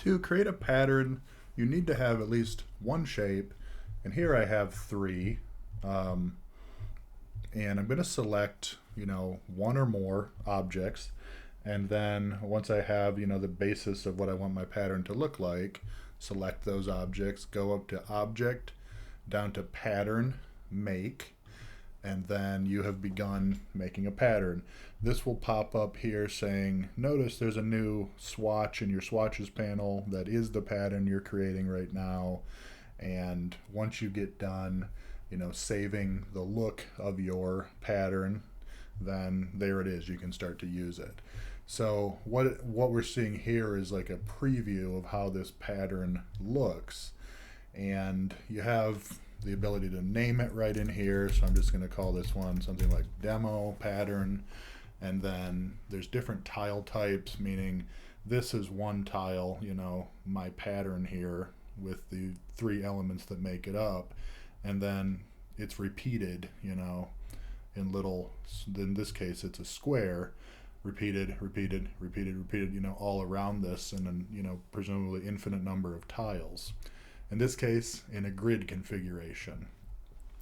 To create a pattern, you need to have at least one shape, and here I have three. Um, and I'm going to select, one or more objects, and then once I have, the basis of what I want my pattern to look like, select those objects, go up to Object, down to Pattern, Make, and then you have begun making a pattern. This will pop up here saying, notice there's a new swatch in your swatches panel that is the pattern you're creating right now. And once you get done, saving the look of your pattern, then there it is. You can start to use it. So what we're seeing here is like a preview of how this pattern looks, and you have the ability to name it right in here. So I'm just going to call this one something like demo pattern. And then there's different tile types, meaning this is one tile, my pattern here with the three elements that make it up. And then it's repeated, in little, in this case, it's a square, repeated, all around this, and then, presumably infinite number of tiles. In this case, in a grid configuration.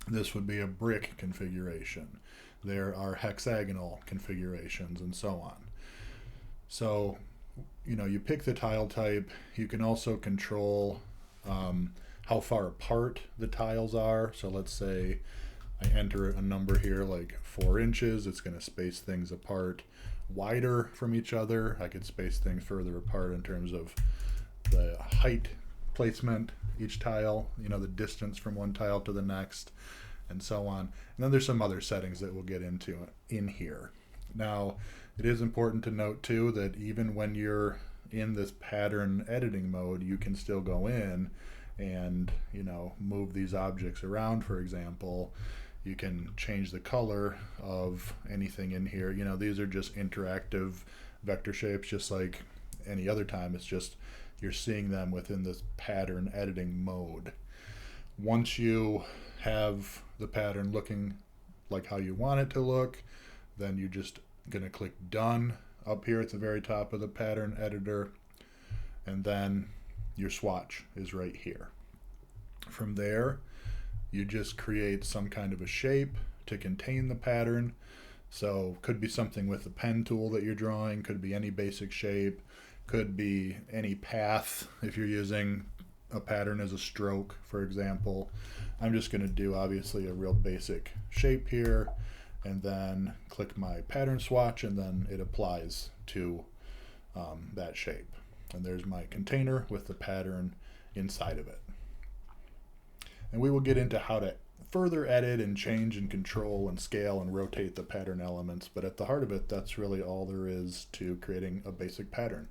This would be a brick configuration. There are hexagonal configurations and so on. So, you pick the tile type. You can also control how far apart the tiles are. So let's say I enter a number here like 4 inches. It's going to space things apart wider from each other. I could space things further apart in terms of the height placement, each tile, the distance from one tile to the next, and so on. And then there's some other settings that we'll get into in here. Now, it is important to note too that even when you're in this pattern editing mode, you can still go in and, move these objects around, for example. You can change the color of anything in here. These are just interactive vector shapes, just like any other time. It's just you're seeing them within this pattern editing mode. Once you have the pattern looking like how you want it to look, then you're just going to click Done up here at the very top of the pattern editor, and then your swatch is right here. From there, you just create some kind of a shape to contain the pattern. So could be something with the pen tool that you're drawing, could be any basic shape, could be any path if you're using a pattern as a stroke, for example. I'm just going to do obviously a real basic shape here, and then click my pattern swatch, and then it applies to that shape. And there's my container with the pattern inside of it. And we will get into how to further edit and change and control and scale and rotate the pattern elements, but at the heart of it, that's really all there is to creating a basic pattern.